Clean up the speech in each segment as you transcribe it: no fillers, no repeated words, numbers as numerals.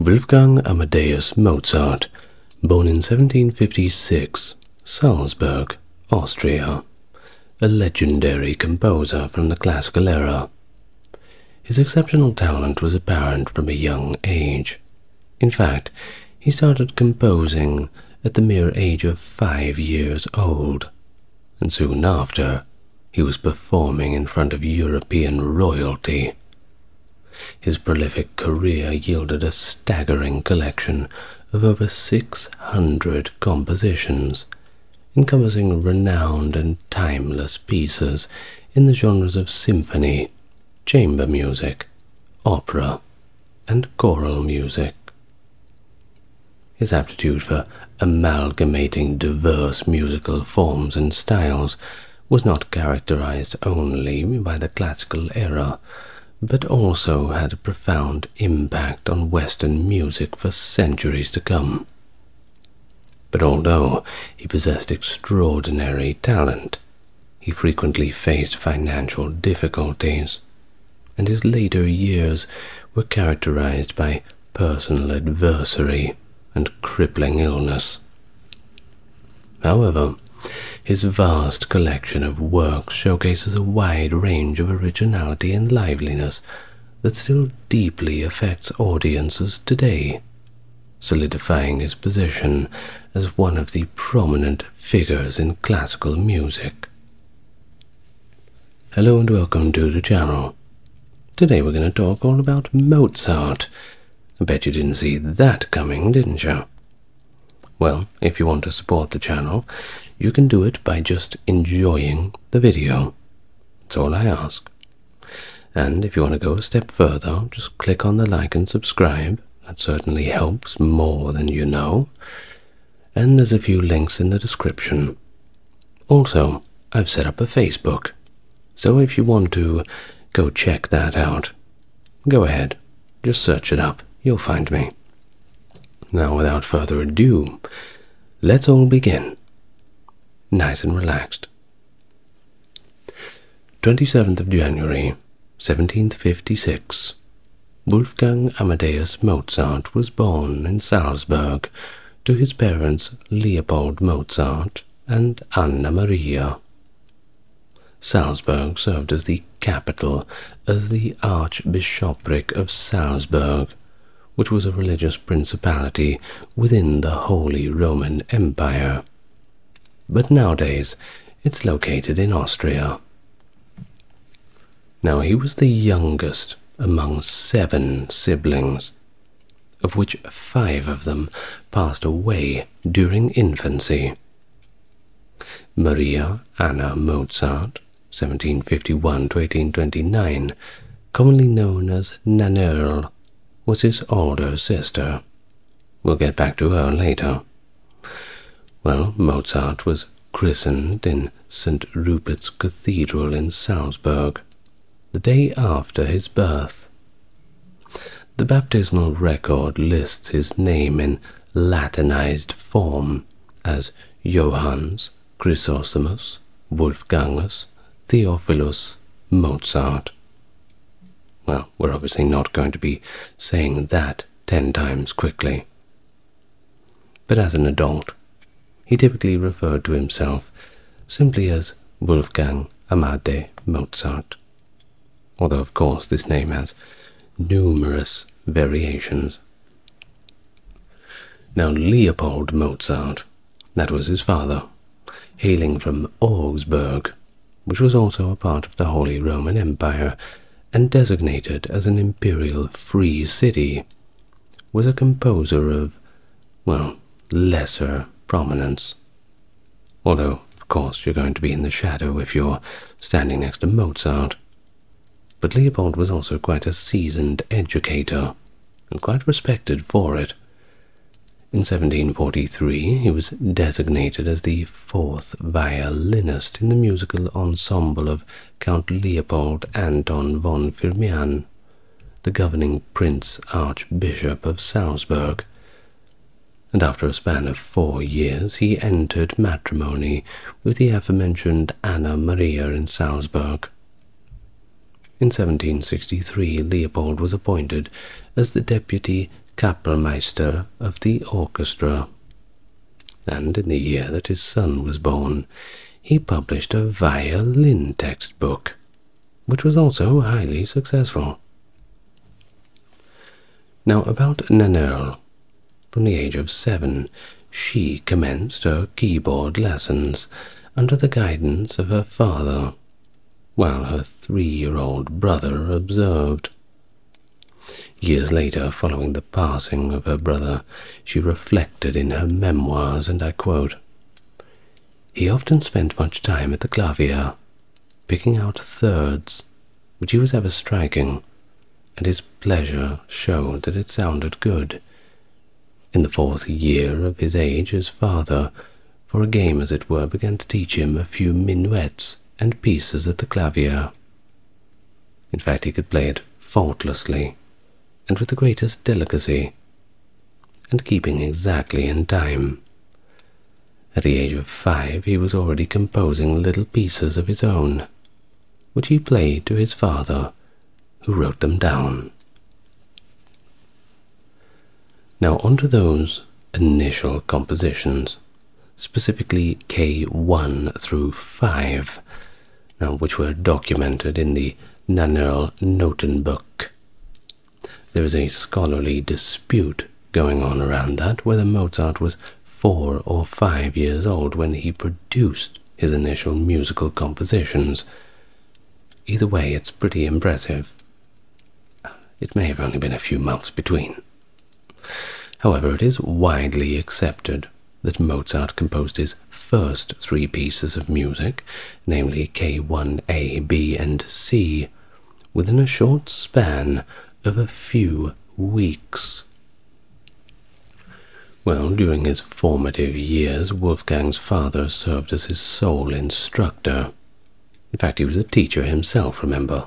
Wolfgang Amadeus Mozart, born in 1756, Salzburg, Austria, a legendary composer from the classical era. His exceptional talent was apparent from a young age. In fact, he started composing at the mere age of 5 years old, and soon after, he was performing in front of European royalty. His prolific career yielded a staggering collection of over 600 compositions, encompassing renowned and timeless pieces in the genres of symphony, chamber music, opera, and choral music. His aptitude for amalgamating diverse musical forms and styles was not characterized only by the classical era, but also had a profound impact on Western music for centuries to come. But although he possessed extraordinary talent, he frequently faced financial difficulties, and his later years were characterized by personal adversity and crippling illness. However, his vast collection of works showcases a wide range of originality and liveliness that still deeply affects audiences today, solidifying his position as one of the prominent figures in classical music. Hello and welcome to the channel. Today we're going to talk all about Mozart. I bet you didn't see that coming, didn't you? Well, if you want to support the channel, you can do it by just enjoying the video. That's all I ask. And if you want to go a step further, just click on the like and subscribe. That certainly helps more than you know. And there's a few links in the description. Also, I've set up a Facebook, so if you want to go check that out, go ahead, just search it up, you'll find me. Now, without further ado, let's all begin. Nice and relaxed. 27th of January, 1756. Wolfgang Amadeus Mozart was born in Salzburg to his parents Leopold Mozart and Anna Maria. Salzburg served as the capital as the Archbishopric of Salzburg, which was a religious principality within the Holy Roman Empire. But nowadays, it's located in Austria. Now, he was the youngest among 7 siblings, of which 5 of them passed away during infancy. Maria Anna Mozart, 1751 to 1829, commonly known as Nannerl, was his older sister. We'll get back to her later. Well, Mozart was christened in St. Rupert's Cathedral in Salzburg the day after his birth. The baptismal record lists his name in Latinized form as Johannes Chrysostomus Wolfgangus Theophilus Mozart. Well, we're obviously not going to be saying that 10 times quickly. But as an adult, he typically referred to himself simply as Wolfgang Amadeus Mozart, although of course this name has numerous variations. Now, Leopold Mozart, that was his father, hailing from Augsburg, which was also a part of the Holy Roman Empire and designated as an imperial free city, was a composer of, well, lesser prominence. Although, of course, you're going to be in the shadow if you're standing next to Mozart. But Leopold was also quite a seasoned educator, and quite respected for it. In 1743, he was designated as the 4th violinist in the musical ensemble of Count Leopold Anton von Firmian, the governing Prince Archbishop of Salzburg, and after a span of 4 years he entered matrimony with the aforementioned Anna Maria in Salzburg. In 1763, Leopold was appointed as the deputy Kapellmeister of the orchestra, and in the year that his son was born, he published a violin textbook, which was also highly successful. Now, about Nannerl, from the age of 7, she commenced her keyboard lessons under the guidance of her father, while her 3-year-old brother observed. Years later, following the passing of her brother, she reflected in her memoirs, and I quote, "He often spent much time at the clavier, picking out thirds, which he was ever striking, and his pleasure showed that it sounded good. In the 4th year of his age, his father, for a game as it were, began to teach him a few minuets and pieces at the clavier. In fact, he could play it faultlessly, and with the greatest delicacy, and keeping exactly in time. At the age of 5, he was already composing little pieces of his own, which he played to his father, who wrote them down." Now onto those initial compositions, specifically K1 through 5, which were documented in the Nannerl Notenbuch. There is a scholarly dispute going on around that, whether Mozart was 4 or 5 years old when he produced his initial musical compositions. Either way, it's pretty impressive. It may have only been a few months between. However, it is widely accepted that Mozart composed his first 3 pieces of music, namely K1A, B, and C, within a short span of a few weeks. Well, during his formative years, Wolfgang's father served as his sole instructor. In fact, he was a teacher himself, remember,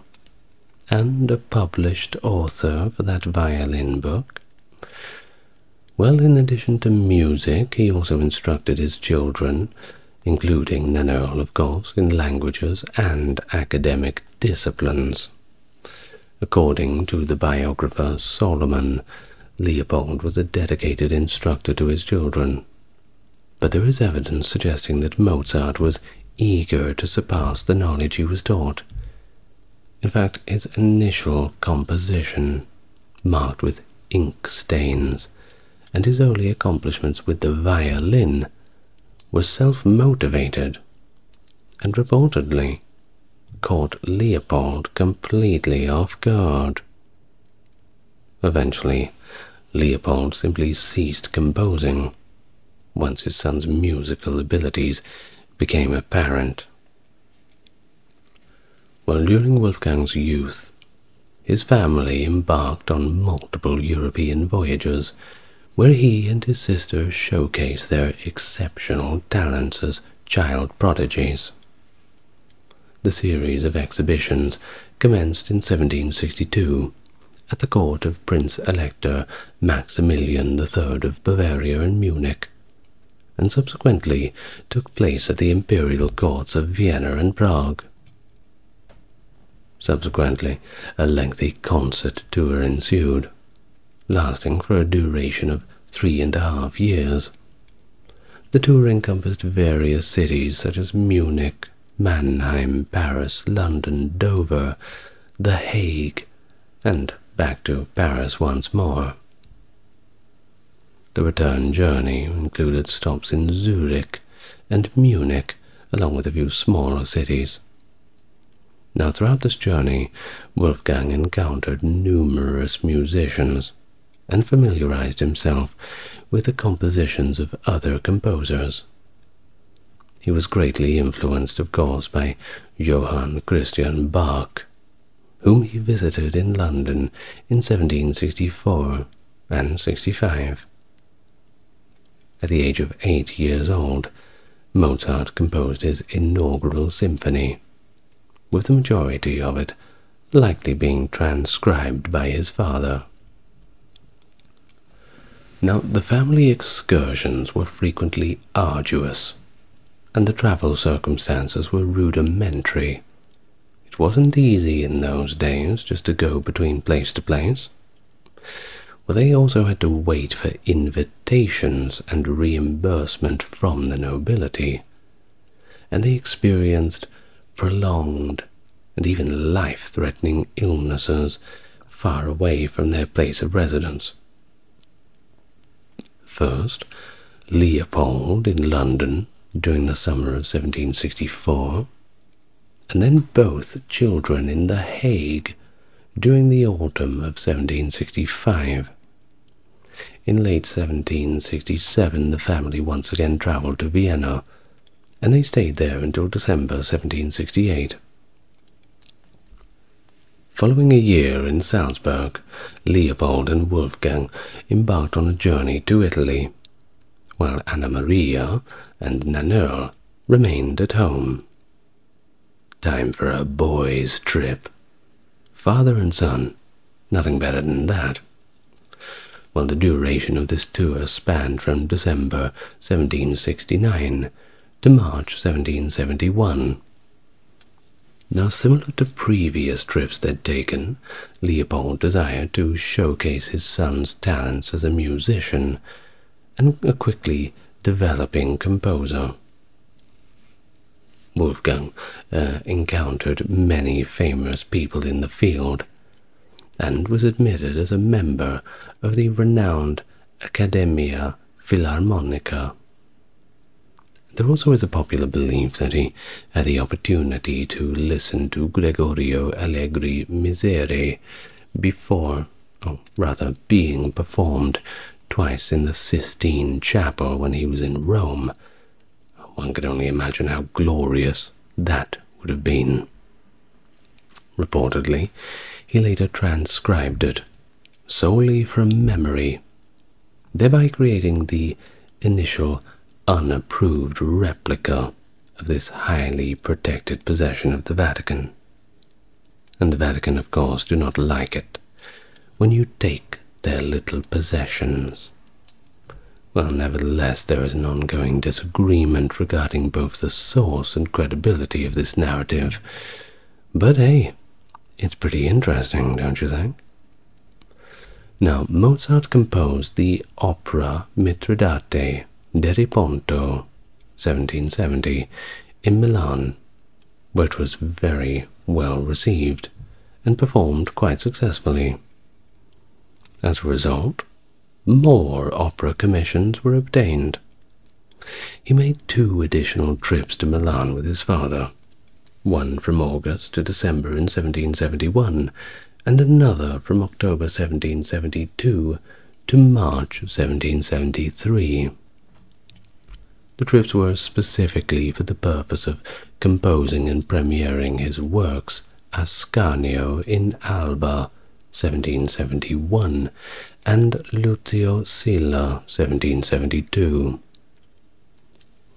and a published author for that violin book. Well, in addition to music, he also instructed his children, including Nannerl, of course, in languages and academic disciplines. According to the biographer Solomon, Leopold was a dedicated instructor to his children, but there is evidence suggesting that Mozart was eager to surpass the knowledge he was taught. In fact, his initial composition, marked with ink stains, and his early accomplishments with the violin were self-motivated, and reportedly caught Leopold completely off guard. Eventually, Leopold simply ceased composing once his son's musical abilities became apparent. Well, during Wolfgang's youth, his family embarked on multiple European voyages, where he and his sister showcased their exceptional talents as child prodigies. The series of exhibitions commenced in 1762 at the court of Prince-Elector Maximilian III of Bavaria in Munich, and subsequently took place at the imperial courts of Vienna and Prague. Subsequently, a lengthy concert tour ensued, lasting for a duration of 3.5 years. The tour encompassed various cities such as Munich, Mannheim, Paris, London, Dover, The Hague, and back to Paris once more. The return journey included stops in Zurich and Munich, along with a few smaller cities. Now, throughout this journey, Wolfgang encountered numerous musicians and familiarized himself with the compositions of other composers. He was greatly influenced, of course, by Johann Christian Bach, whom he visited in London in 1764 and 65. At the age of 8 years old, Mozart composed his inaugural symphony, with the majority of it likely being transcribed by his father. Now, the family excursions were frequently arduous, and the travel circumstances were rudimentary. It wasn't easy in those days just to go between place to place. Well, they also had to wait for invitations and reimbursement from the nobility, and they experienced prolonged and even life-threatening illnesses far away from their place of residence. First, Leopold in London during the summer of 1764, and then both children in The Hague during the autumn of 1765. In late 1767, the family once again travelled to Vienna, and they stayed there until December 1768. Following a year in Salzburg, Leopold and Wolfgang embarked on a journey to Italy, while Anna Maria and Nannerl remained at home. Time for a boys' trip. Father and son, nothing better than that. Well, the duration of this tour spanned from December 1769 to March 1771. Now, similar to previous trips they'd taken, Leopold desired to showcase his son's talents as a musician and a quickly developing composer. Wolfgang encountered many famous people in the field and was admitted as a member of the renowned Accademia Philharmonica. There also is a popular belief that he had the opportunity to listen to Gregorio Allegri Miserere before, or rather being performed twice in the Sistine Chapel when he was in Rome. One could only imagine how glorious that would have been. Reportedly, he later transcribed it solely from memory, thereby creating the initial unapproved replica of this highly protected possession of the Vatican. And the Vatican, of course, do not like it when you take their little possessions. Well, nevertheless, there is an ongoing disagreement regarding both the source and credibility of this narrative. But hey, it's pretty interesting, don't you think? Now, Mozart composed the opera Mitridate de Ponto, 1770, in Milan, where it was very well received and performed quite successfully. As a result, more opera commissions were obtained. He made 2 additional trips to Milan with his father, one from August to December in 1771, and another from October 1772 to March 1773. The trips were specifically for the purpose of composing and premiering his works Ascanio in Alba, 1771, and Lucio Silla, 1772.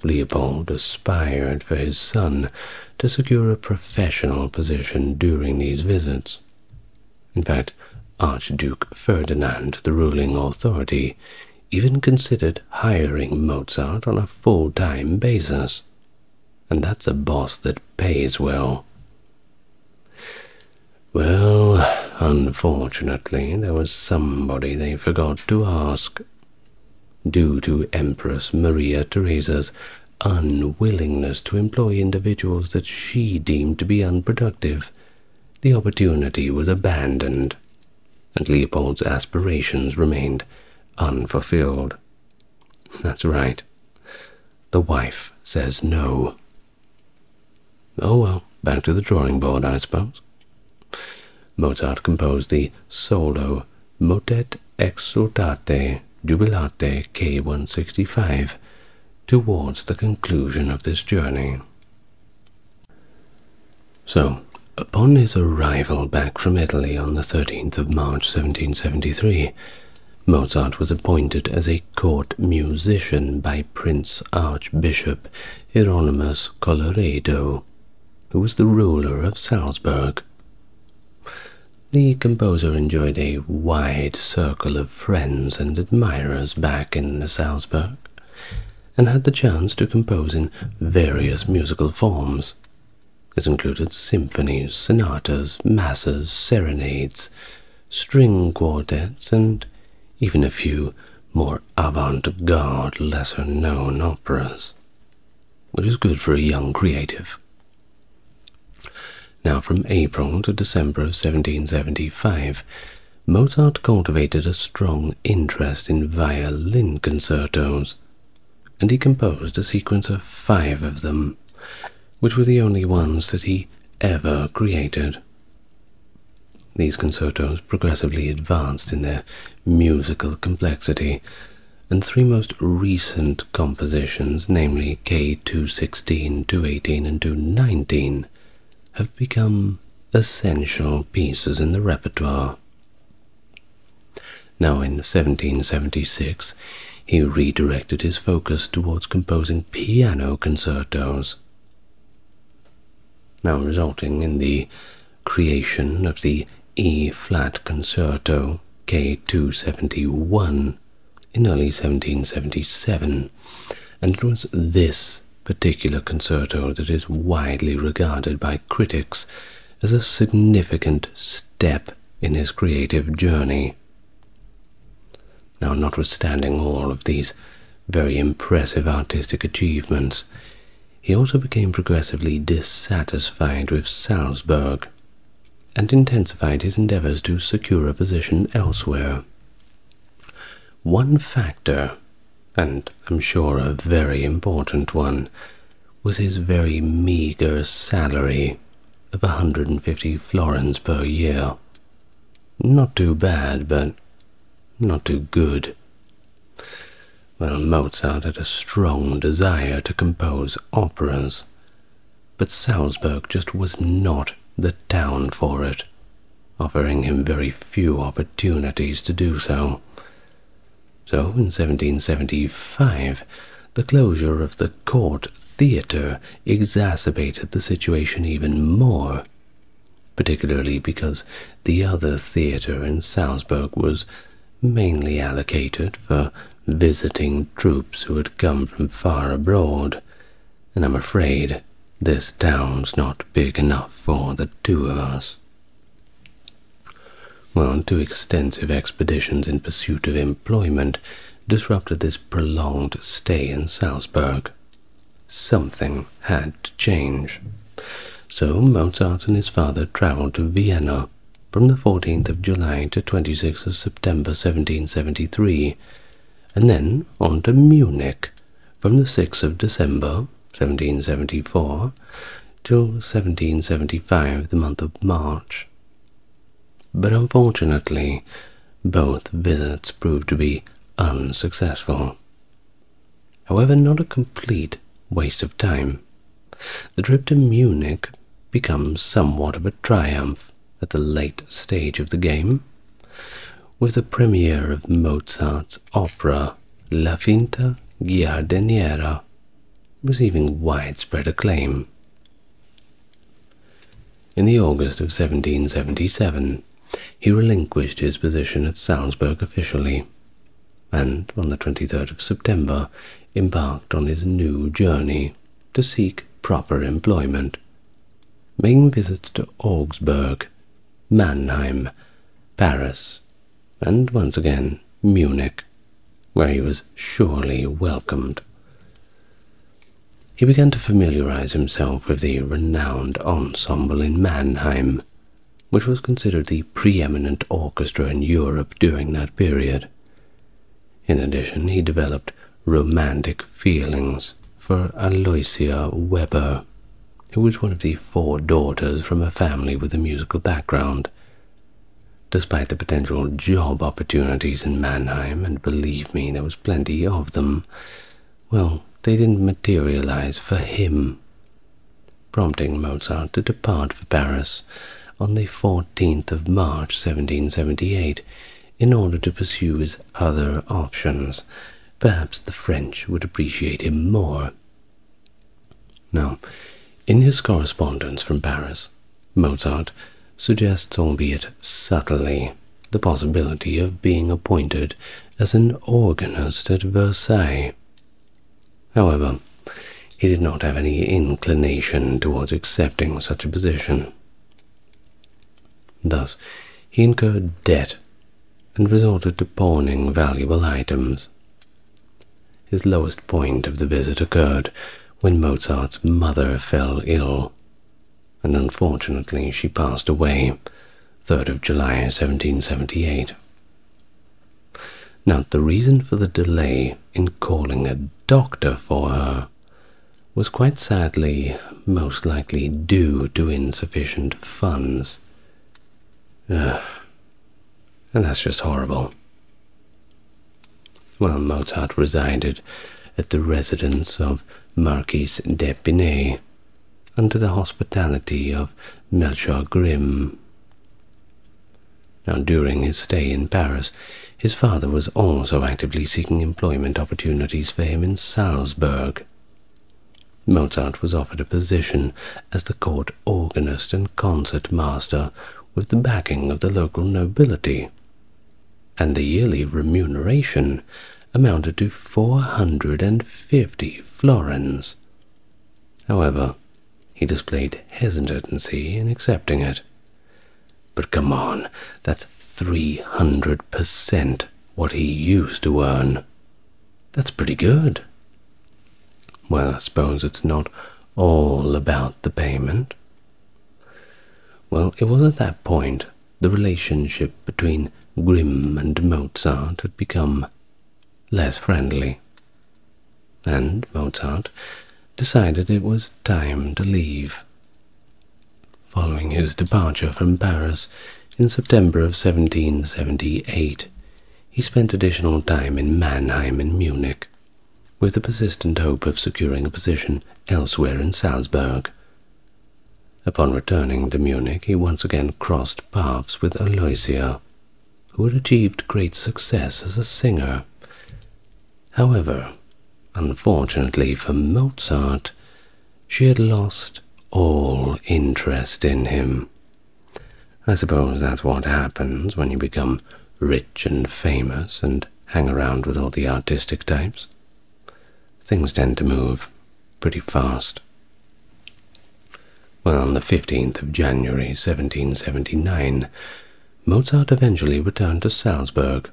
Leopold aspired for his son to secure a professional position during these visits. In fact, Archduke Ferdinand, the ruling authority, even considered hiring Mozart on a full-time basis. And that's a boss that pays well. Well, unfortunately, there was somebody they forgot to ask. Due to Empress Maria Theresa's unwillingness to employ individuals that she deemed to be unproductive, the opportunity was abandoned, and Leopold's aspirations remained unfulfilled. That's right. The wife says no. Oh well, back to the drawing board, I suppose. Mozart composed the solo Motet Exultate Jubilate K165 towards the conclusion of this journey. So, upon his arrival back from Italy on the 13th of March 1773, Mozart was appointed as a court musician by Prince Archbishop Hieronymus Colloredo, who was the ruler of Salzburg. The composer enjoyed a wide circle of friends and admirers back in Salzburg, and had the chance to compose in various musical forms. This included symphonies, sonatas, masses, serenades, string quartets, and even a few more avant-garde, lesser-known operas, which is good for a young creative. Now, from April to December of 1775, Mozart cultivated a strong interest in violin concertos, and he composed a sequence of 5 of them, which were the only ones that he ever created. These concertos progressively advanced in their musical complexity, and 3 most recent compositions, namely K216, 218, and 219, have become essential pieces in the repertoire. Now, in 1776, he redirected his focus towards composing piano concertos, now resulting in the creation of the E-flat Concerto K271 in early 1777, and it was this particular concerto that is widely regarded by critics as a significant step in his creative journey. Now, notwithstanding all of these very impressive artistic achievements, he also became progressively dissatisfied with Salzburg, and intensified his endeavors to secure a position elsewhere. One factor, and I'm sure a very important one, was his very meager salary of 150 florins per year. Not too bad, but not too good. Well, Mozart had a strong desire to compose operas, but Salzburg just was not the town for it, offering him very few opportunities to do so. So, in 1775, the closure of the court theatre exacerbated the situation even more, particularly because the other theatre in Salzburg was mainly allocated for visiting troops who had come from far abroad, and I'm afraid this town's not big enough for the 2 of us. Well, 2 extensive expeditions in pursuit of employment disrupted this prolonged stay in Salzburg. Something had to change. So Mozart and his father travelled to Vienna from the 14th of July to 26th of September 1773, and then on to Munich from the 6th of December 1774 till 1775, the month of March. But unfortunately, both visits proved to be unsuccessful. However, not a complete waste of time. The trip to Munich becomes somewhat of a triumph at the late stage of the game, with the premiere of Mozart's opera La Finta Giardiniera receiving widespread acclaim. In the August of 1777, he relinquished his position at Salzburg officially, and on the 23rd of September embarked on his new journey to seek proper employment, making visits to Augsburg, Mannheim, Paris, and once again Munich, where he was surely welcomed. He began to familiarize himself with the renowned ensemble in Mannheim, which was considered the preeminent orchestra in Europe during that period. In addition, he developed romantic feelings for Aloysia Weber, who was one of the 4 daughters from a family with a musical background. Despite the potential job opportunities in Mannheim, and believe me, there was plenty of them, well, they didn't materialize for him, prompting Mozart to depart for Paris on the 14th of March 1778 in order to pursue his other options. Perhaps the French would appreciate him more. Now, in his correspondence from Paris, Mozart suggests, albeit subtly, the possibility of being appointed as an organist at Versailles. However, he did not have any inclination towards accepting such a position. Thus, he incurred debt and resorted to pawning valuable items. His lowest point of the visit occurred when Mozart's mother fell ill, and unfortunately she passed away 3rd of July 1778. Now, the reason for the delay in calling a doctor for her was quite sadly most likely due to insufficient funds. And that's just horrible. Well, Mozart resided at the residence of Marquis d'Épinay, under the hospitality of Melchior Grimm. Now, during his stay in Paris, his father was also actively seeking employment opportunities for him in Salzburg. Mozart was offered a position as the court organist and concert master with the backing of the local nobility, and the yearly remuneration amounted to 450 florins. However, he displayed hesitancy in accepting it. But come on, that's 300% what he used to earn. That's pretty good. Well, I suppose it's not all about the payment. Well, it was at that point the relationship between Grimm and Mozart had become less friendly, and Mozart decided it was time to leave. Following his departure from Paris in September of 1778, he spent additional time in Mannheim and Munich, with the persistent hope of securing a position elsewhere in Salzburg. Upon returning to Munich, he once again crossed paths with Aloysia, who had achieved great success as a singer. However, unfortunately for Mozart, she had lost all interest in him. I suppose that's what happens when you become rich and famous and hang around with all the artistic types. Things tend to move pretty fast. Well, on the 15th of January 1779, Mozart eventually returned to Salzburg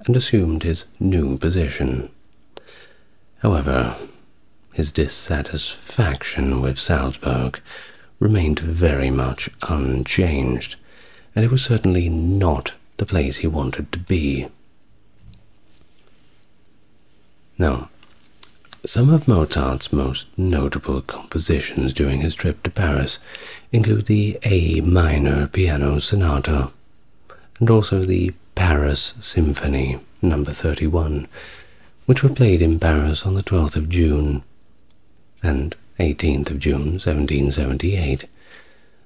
and assumed his new position. However, his dissatisfaction with Salzburg remained very much unchanged, and it was certainly not the place he wanted to be. Now, some of Mozart's most notable compositions during his trip to Paris include the A minor piano sonata, and also the Paris Symphony No. 31, which were played in Paris on the 12th of June and 18th of June 1778,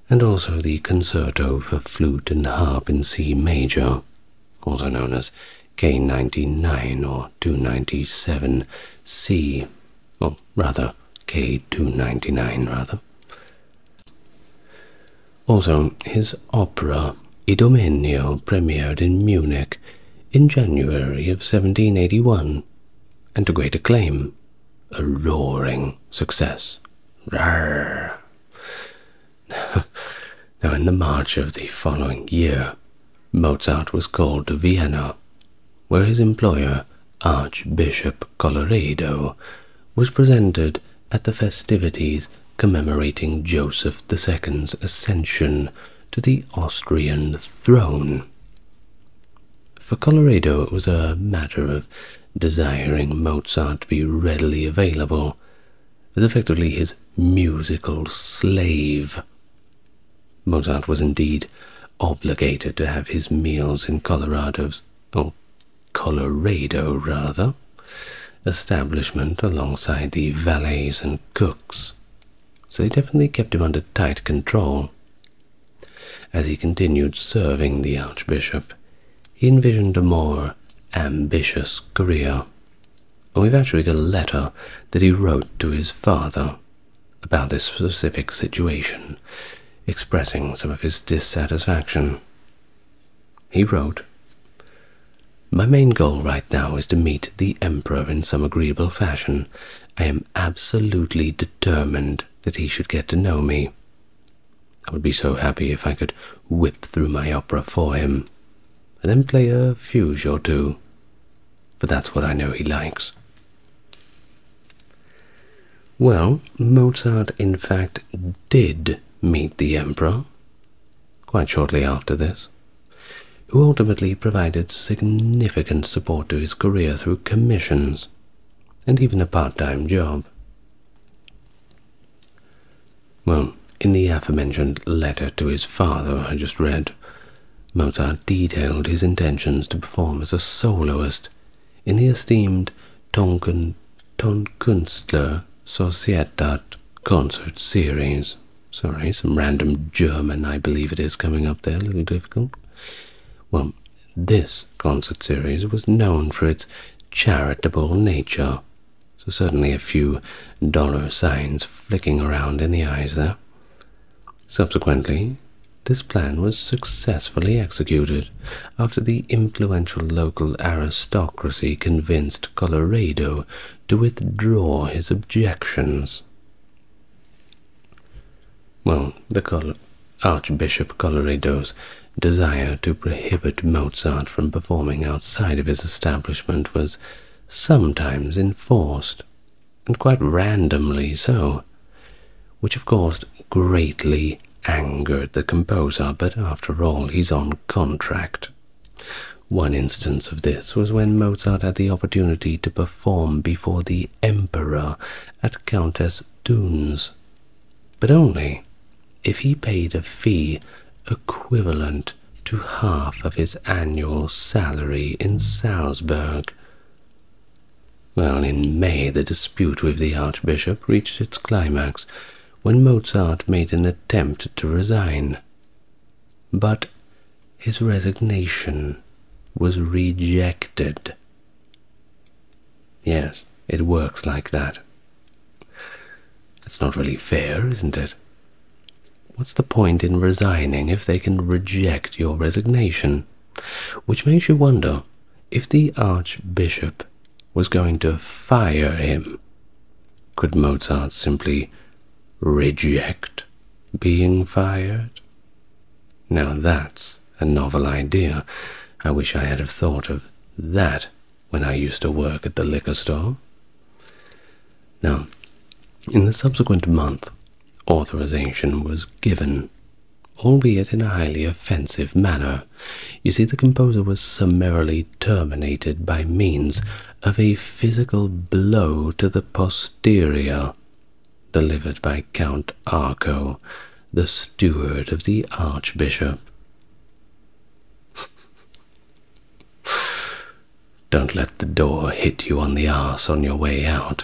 and also the Concerto for Flute and Harp in C major, also known as K99 or 297 C, or rather K299 rather. Also, his opera Idomeneo premiered in Munich in January of 1781, and to great acclaim, a roaring success. Rawr. Now, in the March of the following year, Mozart was called to Vienna, where his employer, Archbishop Colloredo, was presented at the festivities commemorating Joseph II's ascension to the Austrian throne. For Colloredo, it was a matter of desiring Mozart to be readily available, as effectively his musical slave. Mozart was indeed obligated to have his meals in Colloredo establishment alongside the valets and cooks, so they definitely kept him under tight control. As he continued serving the Archbishop, he envisioned a more ambitious career, and we've actually got a letter that he wrote to his father about this specific situation, expressing some of his dissatisfaction. He wrote, "My main goal right now is to meet the Emperor in some agreeable fashion. I am absolutely determined that he should get to know me. I would be so happy if I could whip through my opera for him. and then play a fugue or two, for that's what I know he likes. Well, Mozart in fact did meet the emperor, quite shortly after this, who ultimately provided significant support to his career through commissions, and even a part-time job. Well, in the aforementioned letter to his father I just read, Mozart detailed his intentions to perform as a soloist in the esteemed Tonkünstler Societät concert series. Sorry, some random German, I believe it is, coming up there, a little difficult. Well, this concert series was known for its charitable nature, so certainly a few dollar signs flicking around in the eyes there. Subsequently, this plan was successfully executed after the influential local aristocracy convinced Colloredo to withdraw his objections. Well, the Archbishop Colloredo's desire to prohibit Mozart from performing outside of his establishment was sometimes enforced, and quite randomly so, which of course greatly angered the composer, but after all, he's on contract. One instance of this was when Mozart had the opportunity to perform before the Emperor at Countess Thun's, but only if he paid a fee equivalent to half of his annual salary in Salzburg. Well, in May, the dispute with the Archbishop reached its climax when Mozart made an attempt to resign. But his resignation was rejected. Yes, it works like that. It's not really fair, isn't it? What's the point in resigning if they can reject your resignation? Which makes you wonder if the Archbishop was going to fire him. Could Mozart simply reject being fired? Now that's a novel idea. I wish I had have thought of that when I used to work at the liquor store. Now, in the subsequent month, authorization was given, albeit in a highly offensive manner. You see, the composer was summarily terminated by means of a physical blow to the posterior, delivered by Count Arco, the steward of the Archbishop. Don't let the door hit you on the arse on your way out.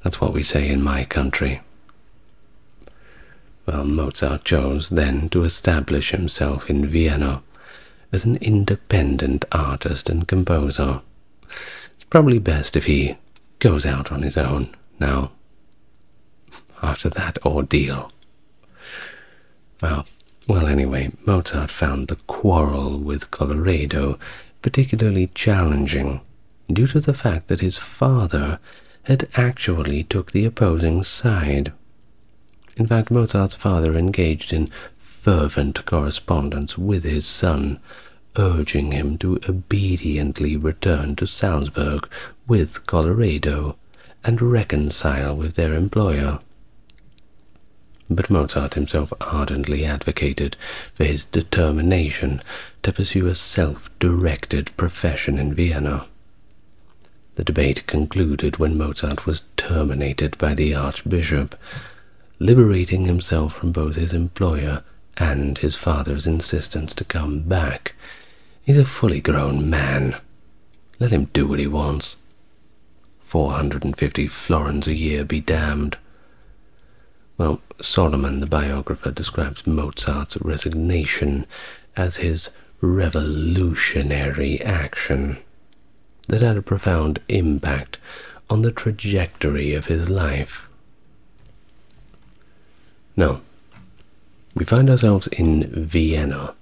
That's what we say in my country. Well, Mozart chose then to establish himself in Vienna as an independent artist and composer. It's probably best if he goes out on his own now, after that ordeal. Well, anyway, Mozart found the quarrel with Colloredo particularly challenging due to the fact that his father had actually took the opposing side. In fact, Mozart's father engaged in fervent correspondence with his son, urging him to obediently return to Salzburg with Colloredo and reconcile with their employer. But Mozart himself ardently advocated for his determination to pursue a self-directed profession in Vienna. The debate concluded when Mozart was terminated by the Archbishop, liberating himself from both his employer and his father's insistence to come back. He's a fully grown man. Let him do what he wants. 450 florins a year be damned. Well, Solomon, the biographer, describes Mozart's resignation as his revolutionary action that had a profound impact on the trajectory of his life. Now, we find ourselves in Vienna,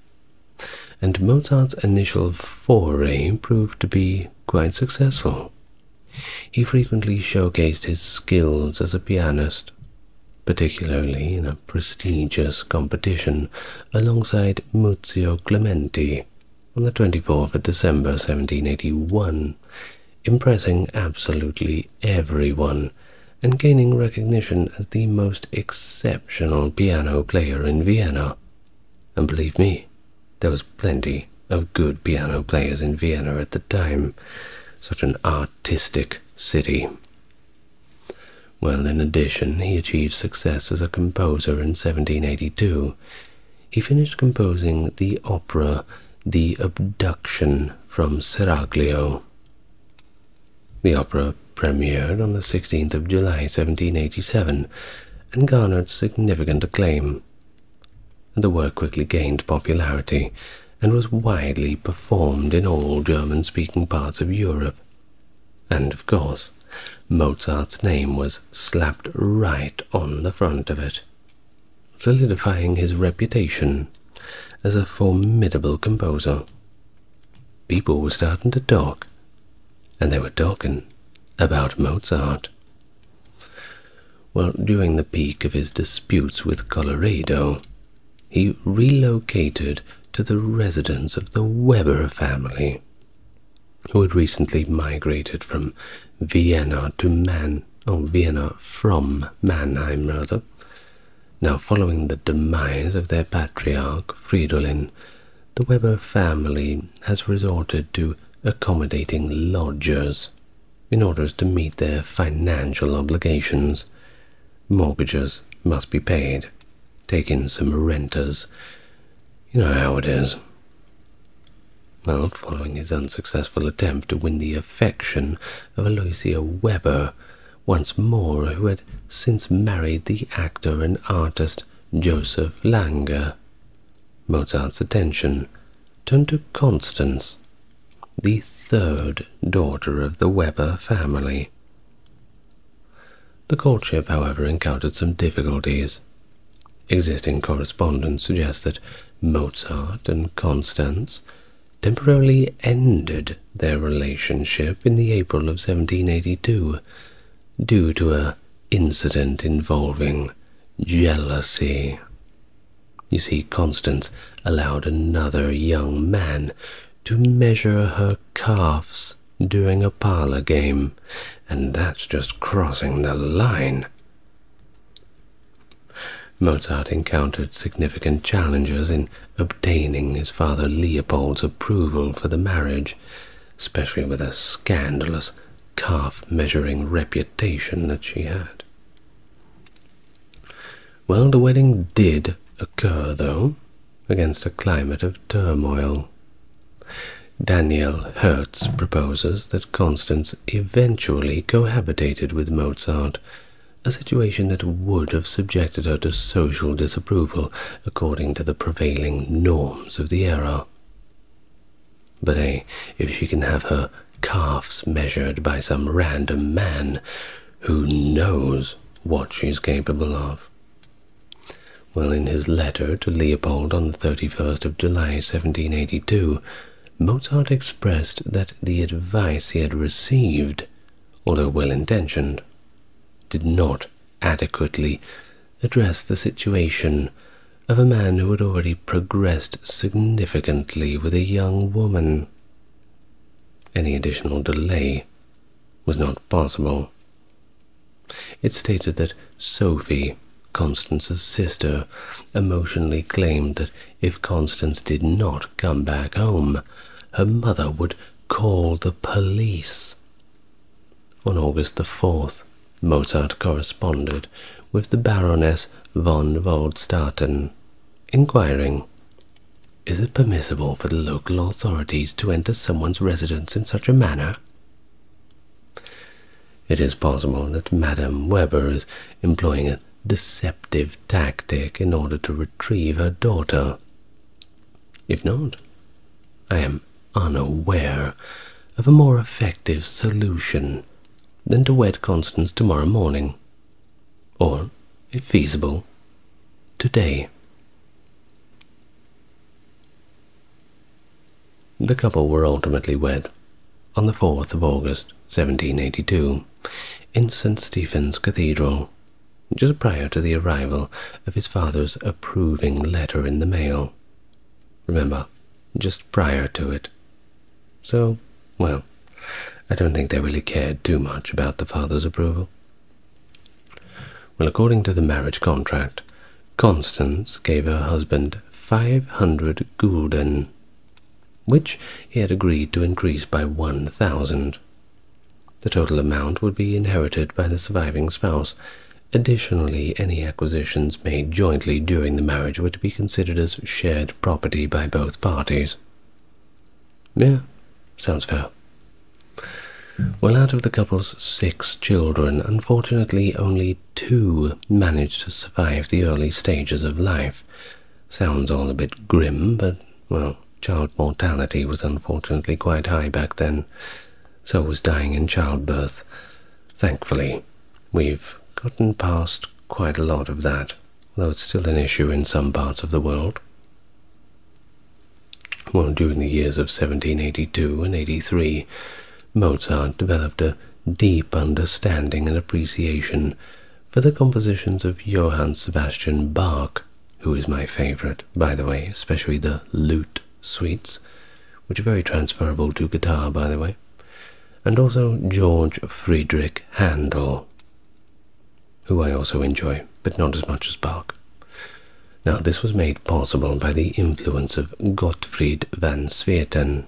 and Mozart's initial foray proved to be quite successful. He frequently showcased his skills as a pianist, particularly in a prestigious competition alongside Muzio Clementi, on the 24th of December 1781, impressing absolutely everyone and gaining recognition as the most exceptional piano player in Vienna. And believe me, there was plenty of good piano players in Vienna at the time, such an artistic city. Well, in addition, he achieved success as a composer in 1782. He finished composing the opera The Abduction from Seraglio. The opera premiered on the 16th of July 1787 and garnered significant acclaim. The work quickly gained popularity and was widely performed in all German-speaking parts of Europe. And, of course, Mozart's name was slapped right on the front of it, solidifying his reputation as a formidable composer. People were starting to talk, and they were talking about Mozart. Well, during the peak of his disputes with Colloredo, he relocated to the residence of the Weber family, who had recently migrated from Vienna from Mannheim, rather. Now, following the demise of their patriarch, Fridolin, the Weber family has resorted to accommodating lodgers in order to meet their financial obligations. Mortgages must be paid. Take in some renters. You know how it is. Well, following his unsuccessful attempt to win the affection of Aloysia Weber, once more, who had since married the actor and artist Joseph Lange, Mozart's attention turned to Constance, the third daughter of the Weber family. The courtship, however, encountered some difficulties. Existing correspondence suggests that Mozart and Constance temporarily ended their relationship in the April of 1782 due to an incident involving jealousy. You see, Constance allowed another young man to measure her calves during a parlor game, and that's just crossing the line. Mozart encountered significant challenges in obtaining his father Leopold's approval for the marriage, especially with a scandalous calf-measuring reputation that she had. Well, the wedding did occur, though, against a climate of turmoil. Daniel Hertz proposes that Constance eventually cohabitated with Mozart, a situation that would have subjected her to social disapproval according to the prevailing norms of the era. But hey, if she can have her calves measured by some random man, who knows what she's capable of? Well, in his letter to Leopold on the 31st of July 1782, Mozart expressed that the advice he had received, although well-intentioned, did not adequately address the situation of a man who had already progressed significantly with a young woman. Any additional delay was not possible. It stated that Sophie, Constance's sister, emotionally claimed that if Constance did not come back home, her mother would call the police. On August the 4th, Mozart corresponded with the Baroness von Waldstatten, inquiring, "Is it permissible for the local authorities to enter someone's residence in such a manner?" It is possible that Madame Weber is employing a deceptive tactic in order to retrieve her daughter. If not, I am unaware of a more effective solution than to wed Constance tomorrow morning, or, if feasible, today. The couple were ultimately wed on the 4th of August 1782 in St. Stephen's Cathedral, just prior to the arrival of his father's approving letter in the mail. Remember, just prior to it. So, well, I don't think they really cared too much about the father's approval. Well, according to the marriage contract, Constance gave her husband 500 gulden, which he had agreed to increase by 1,000. The total amount would be inherited by the surviving spouse. Additionally, any acquisitions made jointly during the marriage were to be considered as shared property by both parties. Yeah, sounds fair. Well, out of the couple's 6 children, unfortunately only 2 managed to survive the early stages of life. Sounds all a bit grim, but, well, child mortality was unfortunately quite high back then. So was dying in childbirth. Thankfully, we've gotten past quite a lot of that, though it's still an issue in some parts of the world. Well, during the years of 1782 and 83, Mozart developed a deep understanding and appreciation for the compositions of Johann Sebastian Bach, who is my favorite, by the way, especially the lute suites, which are very transferable to guitar, by the way, and also George Friedrich Handel, who I also enjoy, but not as much as Bach. Now, this was made possible by the influence of Gottfried van Swieten,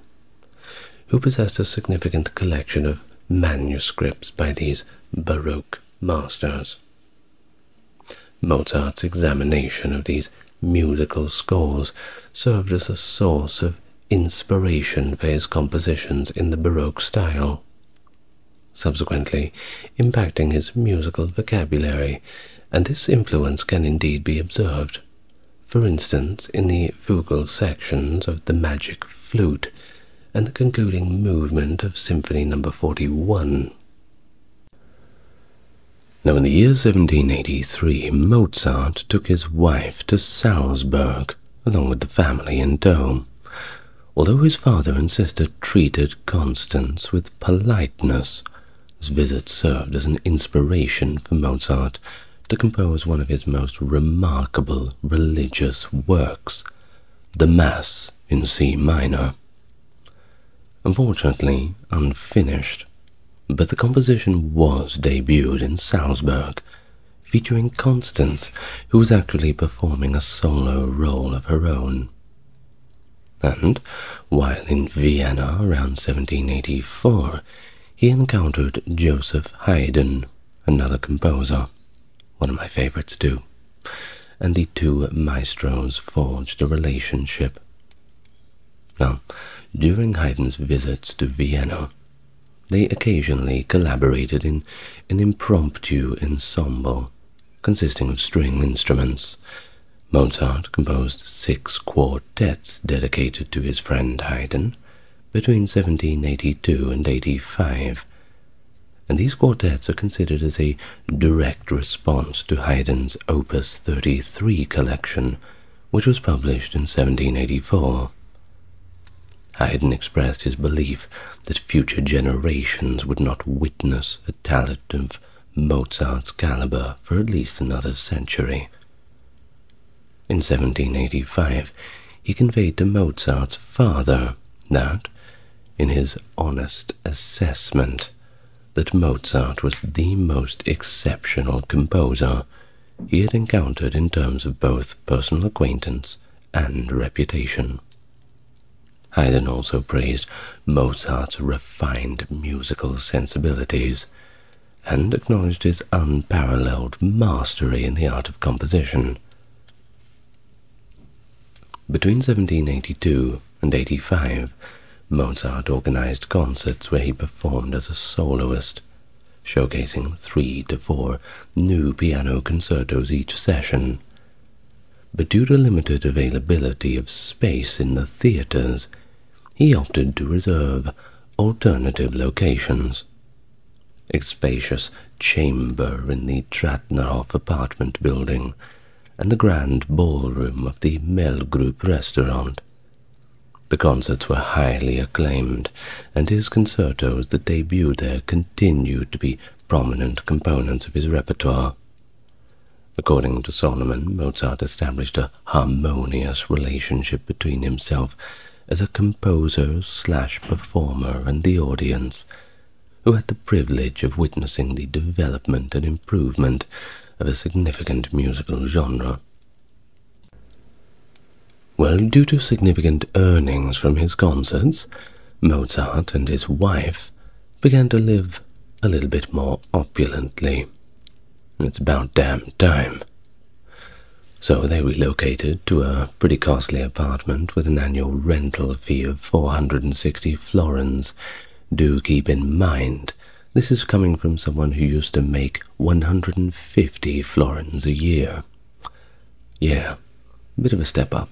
who possessed a significant collection of manuscripts by these Baroque masters. Mozart's examination of these musical scores served as a source of inspiration for his compositions in the Baroque style, subsequently impacting his musical vocabulary, and this influence can indeed be observed. For instance, in the fugal sections of the Magic Flute and the concluding movement of Symphony No. 41. Now, in the year 1783, Mozart took his wife to Salzburg, along with the family in tow. Although his father and sister treated Constance with politeness, this visit served as an inspiration for Mozart to compose one of his most remarkable religious works, the Mass in C minor. Unfortunately unfinished, but the composition was debuted in Salzburg, featuring Constance, who was actually performing a solo role of her own. And, while in Vienna around 1784, he encountered Joseph Haydn, another composer, one of my favorites too, and the two maestros forged a relationship. Now, during Haydn's visits to Vienna, they occasionally collaborated in an impromptu ensemble consisting of string instruments. Mozart composed 6 quartets dedicated to his friend Haydn between 1782 and 85, and these quartets are considered as a direct response to Haydn's Opus 33 collection, which was published in 1784. Haydn expressed his belief that future generations would not witness a talent of Mozart's caliber for at least another century. In 1785, he conveyed to Mozart's father that, in his honest assessment, that Mozart was the most exceptional composer he had encountered in terms of both personal acquaintance and reputation. Haydn also praised Mozart's refined musical sensibilities and acknowledged his unparalleled mastery in the art of composition. Between 1782 and 85, Mozart organized concerts where he performed as a soloist, showcasing 3 to 4 new piano concertos each session. But due to limited availability of space in the theaters, he opted to reserve alternative locations. A spacious chamber in the Tratnerhof apartment building and the grand ballroom of the Mel Group restaurant. The concerts were highly acclaimed, and his concertos that debuted there continued to be prominent components of his repertoire. According to Solomon, Mozart established a harmonious relationship between himself as a composer/performer and the audience, who had the privilege of witnessing the development and improvement of a significant musical genre. Well, due to significant earnings from his concerts, Mozart and his wife began to live a little bit more opulently. It's about damn time. So they relocated to a pretty costly apartment with an annual rental fee of 460 florins. Do keep in mind, this is coming from someone who used to make 150 florins a year. Yeah, a bit of a step up.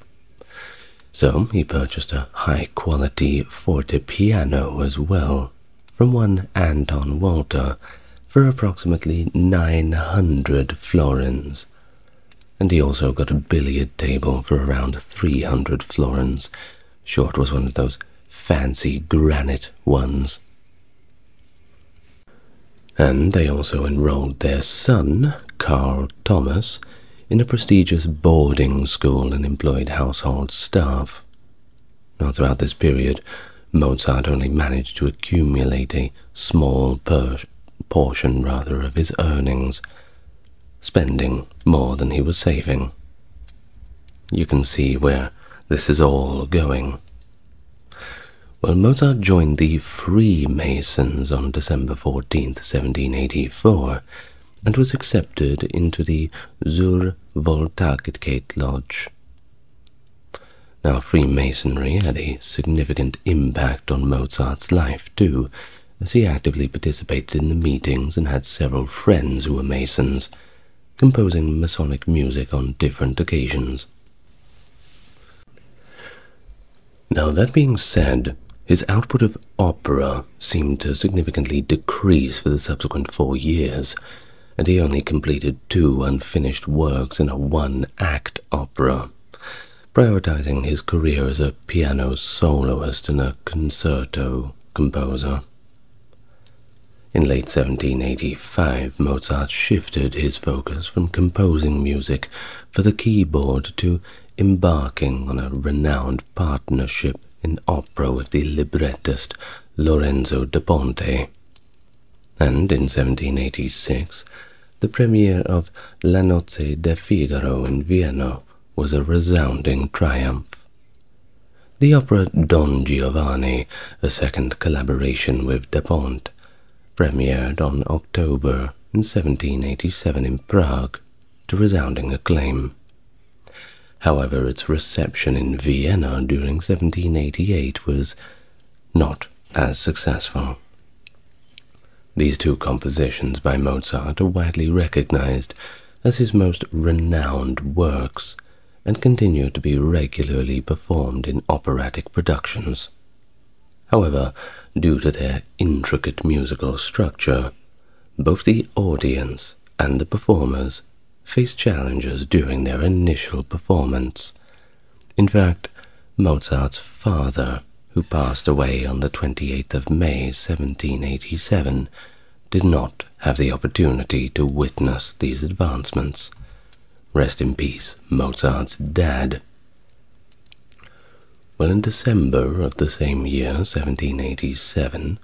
So he purchased a high-quality fortepiano as well, from one Anton Walter, for approximately 900 florins. And he also got a billiard table for around 300 florins. Sure, it was one of those fancy granite ones. And they also enrolled their son, Carl Thomas, in a prestigious boarding school and employed household staff. Now, throughout this period, Mozart only managed to accumulate a small portion of his earnings, spending more than he was saving. You can see where this is all going. Well, Mozart joined the Freemasons on December 14th, 1784, and was accepted into the Zur Wohltätigkeit Lodge. Now, Freemasonry had a significant impact on Mozart's life, too, as he actively participated in the meetings and had several friends who were Masons, composing Masonic music on different occasions. Now, that being said, his output of opera seemed to significantly decrease for the subsequent 4 years, and he only completed 2 unfinished works in a one-act opera, prioritizing his career as a piano soloist and a concerto composer. In late 1785, Mozart shifted his focus from composing music for the keyboard to embarking on a renowned partnership in opera with the librettist Lorenzo da Ponte. And in 1786, the premiere of La Nozze de Figaro in Vienna was a resounding triumph. The opera Don Giovanni, a second collaboration with da Ponte, premiered on October in 1787 in Prague to resounding acclaim. However, its reception in Vienna during 1788 was not as successful. These 2 compositions by Mozart are widely recognized as his most renowned works and continue to be regularly performed in operatic productions. However, due to their intricate musical structure, both the audience and the performers faced challenges during their initial performance. In fact, Mozart's father, who passed away on the 28th of May, 1787, did not have the opportunity to witness these advancements. Rest in peace, Mozart's dad. Well, in December of the same year, 1787,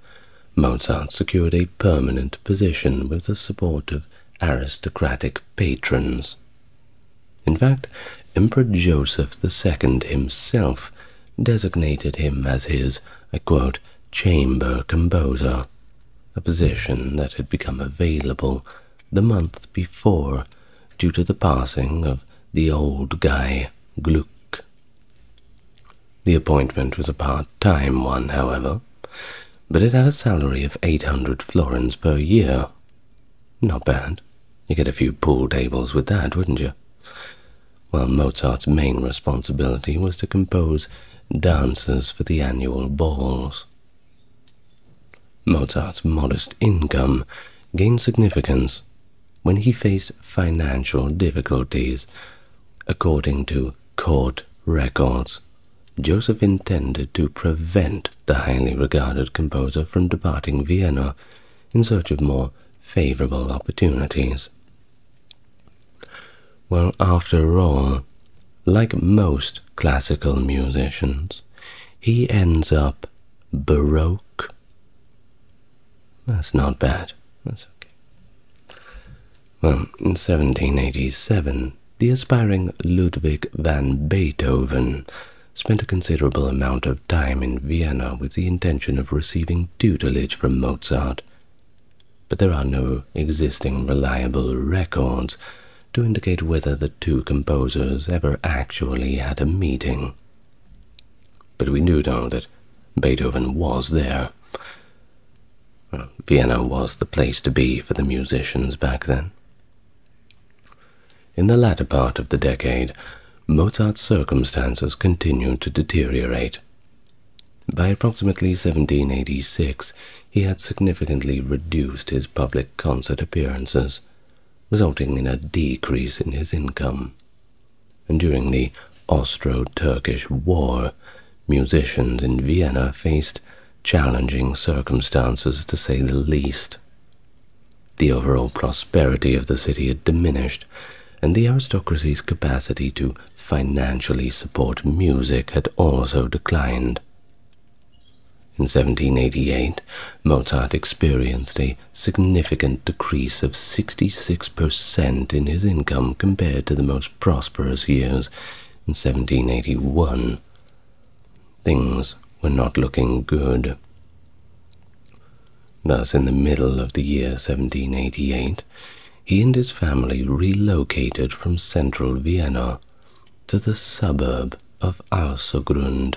Mozart secured a permanent position with the support of aristocratic patrons. In fact, Emperor Joseph II himself designated him as his, I quote, chamber composer, a position that had become available the month before due to the passing of the old guy Gluck. The appointment was a part-time one, however, but it had a salary of 800 florins per year. Not bad. You get a few pool tables with that, wouldn't you? While Mozart's main responsibility was to compose dances for the annual balls. Mozart's modest income gained significance when he faced financial difficulties. According to court records, Joseph intended to prevent the highly regarded composer from departing Vienna in search of more favorable opportunities. Well, after all, like most classical musicians, he ends up Baroque. That's not bad. That's okay. Well, in 1787, the aspiring Ludwig van Beethoven spent a considerable amount of time in Vienna with the intention of receiving tutelage from Mozart, but there are no existing reliable records to indicate whether the two composers ever actually had a meeting. But we do know that Beethoven was there. Well, Vienna was the place to be for the musicians back then. In the latter part of the decade, Mozart's circumstances continued to deteriorate. By approximately 1786, he had significantly reduced his public concert appearances, resulting in a decrease in his income. And during the Austro-Turkish War, musicians in Vienna faced challenging circumstances, to say the least. The overall prosperity of the city had diminished, and the aristocracy's capacity to financially support music had also declined. In 1788, Mozart experienced a significant decrease of 66% in his income compared to the most prosperous years in 1781. Things were not looking good. Thus, in the middle of the year 1788, he and his family relocated from central Vienna to the suburb of Austergrund.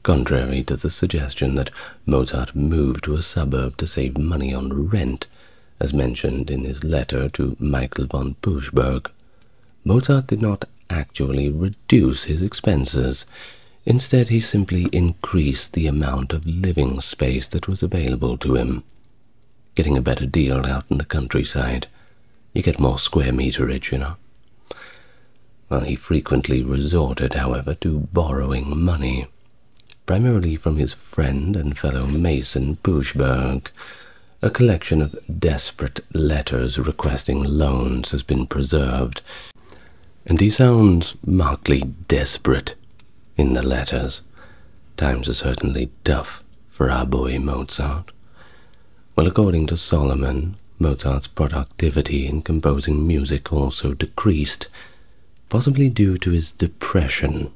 Contrary to the suggestion that Mozart moved to a suburb to save money on rent, as mentioned in his letter to Michael von Puchberg, Mozart did not actually reduce his expenses. Instead, he simply increased the amount of living space that was available to him, getting a better deal out in the countryside. You get more square meterage, you know. Well, he frequently resorted, however, to borrowing money, primarily from his friend and fellow mason Puchberg. A collection of desperate letters requesting loans has been preserved, and he sounds markedly desperate in the letters. Times are certainly tough for our boy Mozart. Well, according to Solomon, Mozart's productivity in composing music also decreased, possibly due to his depression.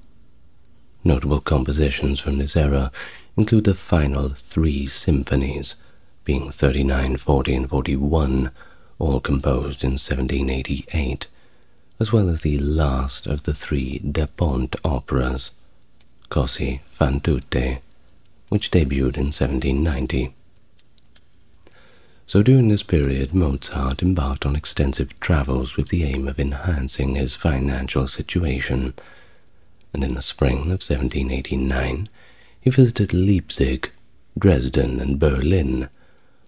Notable compositions from this era include the final 3 symphonies, being 39, 40, and 41, all composed in 1788, as well as the last of the 3 Da Ponte operas, Così fan tutte, which debuted in 1790. So during this period, Mozart embarked on extensive travels with the aim of enhancing his financial situation, and in the spring of 1789 he visited Leipzig, Dresden, and Berlin,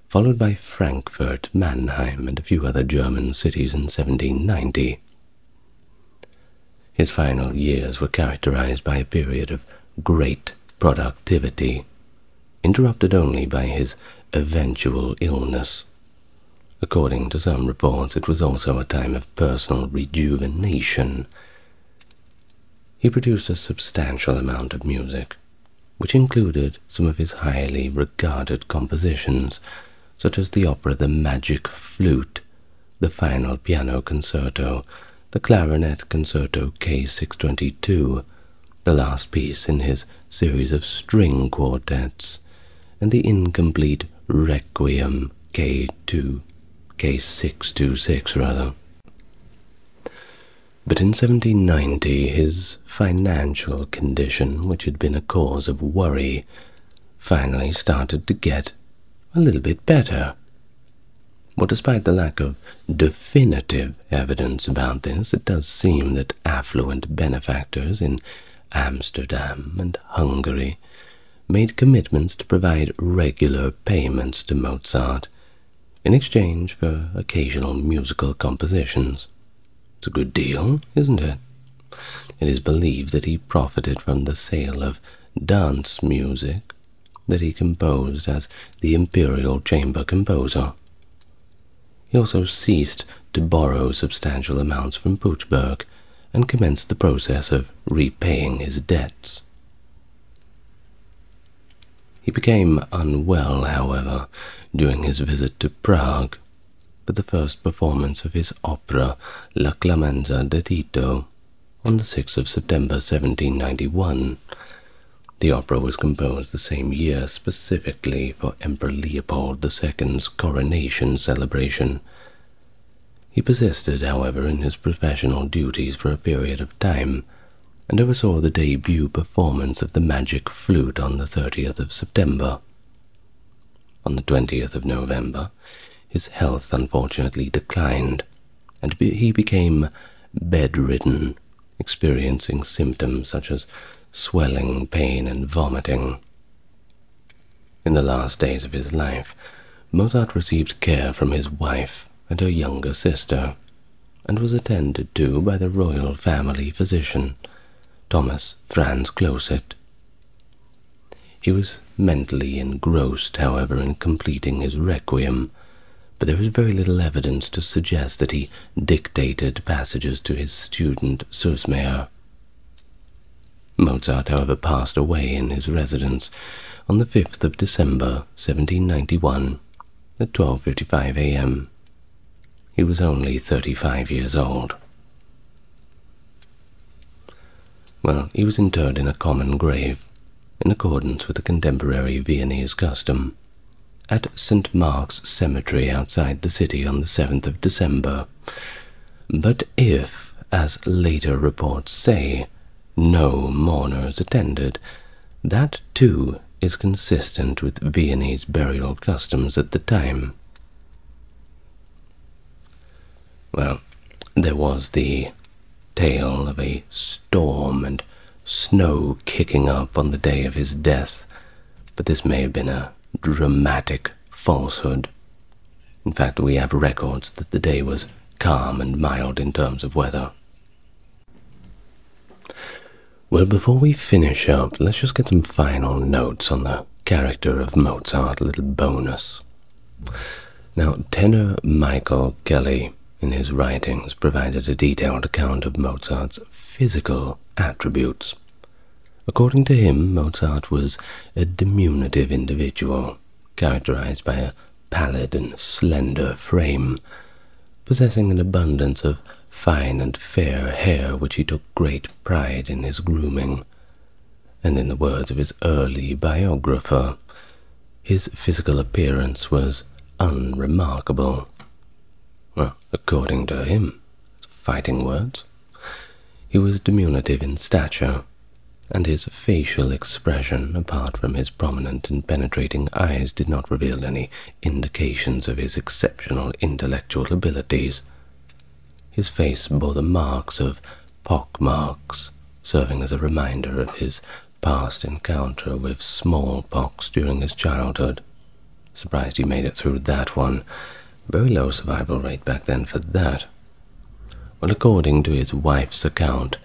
followed by Frankfurt, Mannheim, and a few other German cities in 1790. His final years were characterized by a period of great productivity, interrupted only by his eventual illness. According to some reports, it was also a time of personal rejuvenation. He produced a substantial amount of music, which included some of his highly regarded compositions, such as the opera The Magic Flute, the Final Piano Concerto, the Clarinet Concerto K622, the last piece in his series of string quartets, and the incomplete Requiem K626 rather. But in 1790, his financial condition, which had been a cause of worry, finally started to get a little bit better. Well, despite the lack of definitive evidence about this, it does seem that affluent benefactors in Amsterdam and Hungary made commitments to provide regular payments to Mozart in exchange for occasional musical compositions. It's a good deal, isn't it? It is believed that he profited from the sale of dance music that he composed as the imperial chamber composer. He also ceased to borrow substantial amounts from Puchberg and commenced the process of repaying his debts. He became unwell, however, during his visit to Prague, but the first performance of his opera La Clemenza de Tito on the 6th of September 1791. The opera was composed the same year specifically for Emperor Leopold II's coronation celebration. He persisted, however, in his professional duties for a period of time, and oversaw the debut performance of the Magic Flute on the 30th of September. On the 20th of November, his health unfortunately declined, and he became bedridden, experiencing symptoms such as swelling, pain, and vomiting. In the last days of his life, Mozart received care from his wife and her younger sister, and was attended to by the royal family physician, Thomas Franz Closet. He was mentally engrossed, however, in completing his requiem, but there is very little evidence to suggest that he dictated passages to his student Süssmayr. Mozart, however, passed away in his residence on the 5th of December 1791 at 12:55 a.m. He was only 35 years old. Well, he was interred in a common grave, in accordance with the contemporary Viennese custom, at St. Mark's Cemetery outside the city on the 7th of December. But if, as later reports say, no mourners attended, that too is consistent with Viennese burial customs at the time. Well, there was the tale of a storm and snow kicking up on the day of his death, but this may have been a dramatic falsehood. In fact, we have records that the day was calm and mild in terms of weather. Well, before we finish up, let's just get some final notes on the character of Mozart, a little bonus. Now, tenor Michael Kelly, in his writings, provided a detailed account of Mozart's physical attributes. According to him, Mozart was a diminutive individual, characterized by a pallid and slender frame, possessing an abundance of fine and fair hair which he took great pride in his grooming, and in the words of his early biographer, his physical appearance was unremarkable. Well, according to him, fighting words, he was diminutive in stature, and his facial expression, apart from his prominent and penetrating eyes, did not reveal any indications of his exceptional intellectual abilities. His face bore the marks of pockmarks, serving as a reminder of his past encounter with smallpox during his childhood. Surprised he made it through that one. Very low survival rate back then for that. Well, according to his wife's account,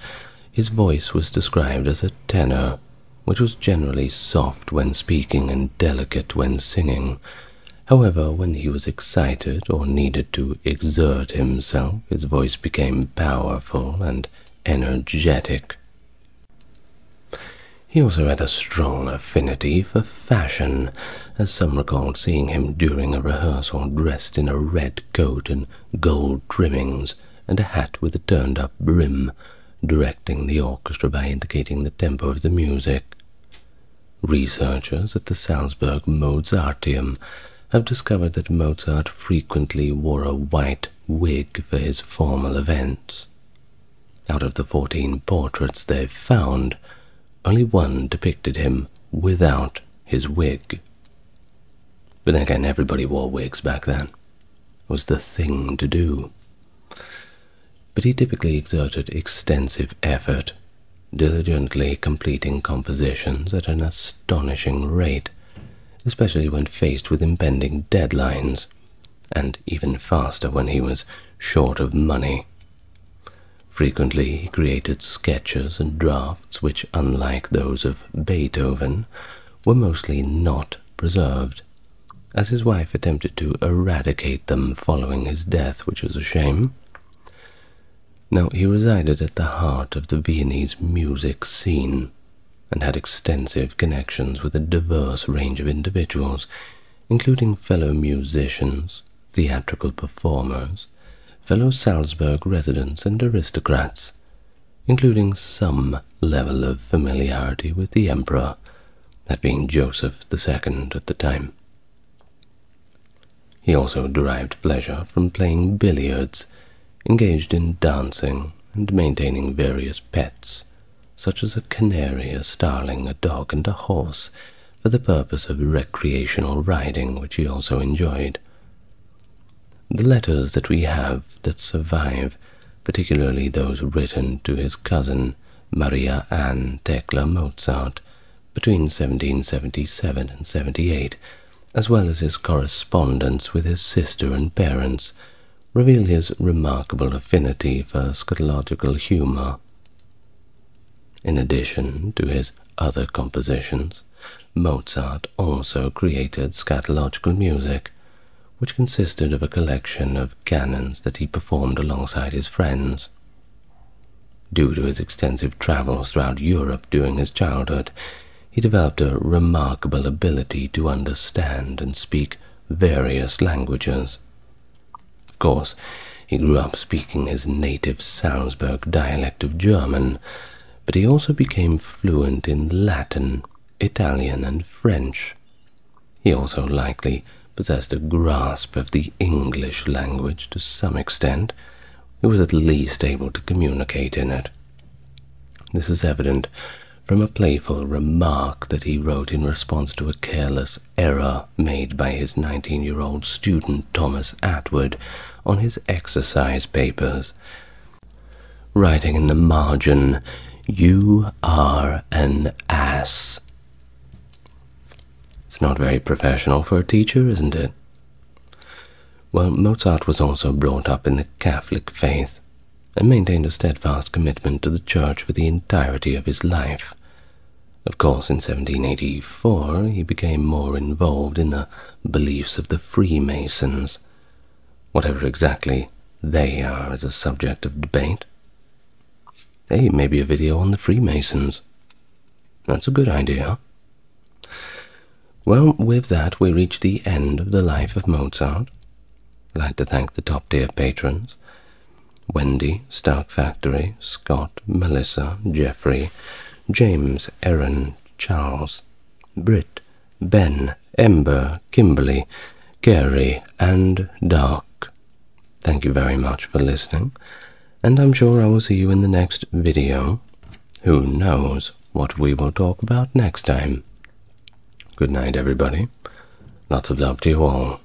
his voice was described as a tenor, which was generally soft when speaking and delicate when singing. However, when he was excited or needed to exert himself, his voice became powerful and energetic. He also had a strong affinity for fashion, as some recalled seeing him during a rehearsal dressed in a red coat and gold trimmings and a hat with a turned-up brim, directing the orchestra by indicating the tempo of the music. Researchers at the Salzburg Mozarteum have discovered that Mozart frequently wore a white wig for his formal events. Out of the 14 portraits they've found, only one depicted him without his wig. But then again, everybody wore wigs back then. It was the thing to do. But he typically exerted extensive effort, diligently completing compositions at an astonishing rate, especially when faced with impending deadlines, and even faster when he was short of money. Frequently he created sketches and drafts which, unlike those of Beethoven, were mostly not preserved, as his wife attempted to eradicate them following his death, which was a shame. Now, he resided at the heart of the Viennese music scene, and had extensive connections with a diverse range of individuals, including fellow musicians, theatrical performers, fellow Salzburg residents and aristocrats, including some level of familiarity with the emperor, that being Joseph II at the time. He also derived pleasure from playing billiards, engaged in dancing, and maintaining various pets, such as a canary, a starling, a dog, and a horse, for the purpose of recreational riding, which he also enjoyed. The letters that we have that survive, particularly those written to his cousin Maria Ann Thekla Mozart between 1777 and 78, as well as his correspondence with his sister and parents, reveal his remarkable affinity for scatological humor. In addition to his other compositions, Mozart also created scatological music, which consisted of a collection of canons that he performed alongside his friends. Due to his extensive travels throughout Europe during his childhood, he developed a remarkable ability to understand and speak various languages. Of course, he grew up speaking his native Salzburg dialect of German, but he also became fluent in Latin, Italian, and French. He also likely possessed a grasp of the English language to some extent. He was at least able to communicate in it. This is evident from a playful remark that he wrote in response to a careless error made by his 19-year-old student Thomas Atwood on his exercise papers, writing in the margin, "You are an ass." It's not very professional for a teacher, isn't it? Well, Mozart was also brought up in the Catholic faith and maintained a steadfast commitment to the Church for the entirety of his life. Of course, in 1784, he became more involved in the beliefs of the Freemasons. Whatever exactly they are is a subject of debate. Hey, maybe a video on the Freemasons. That's a good idea. Well, with that, we reach the end of the life of Mozart. I'd like to thank the top-tier patrons: Wendy, Stark Factory, Scott, Melissa, Jeffrey, James, Aaron, Charles, Britt, Ben, Ember, Kimberly, Gary, and Dark. Thank you very much for listening, and I'm sure I will see you in the next video. Who knows what we will talk about next time. Good night, everybody. Lots of love to you all.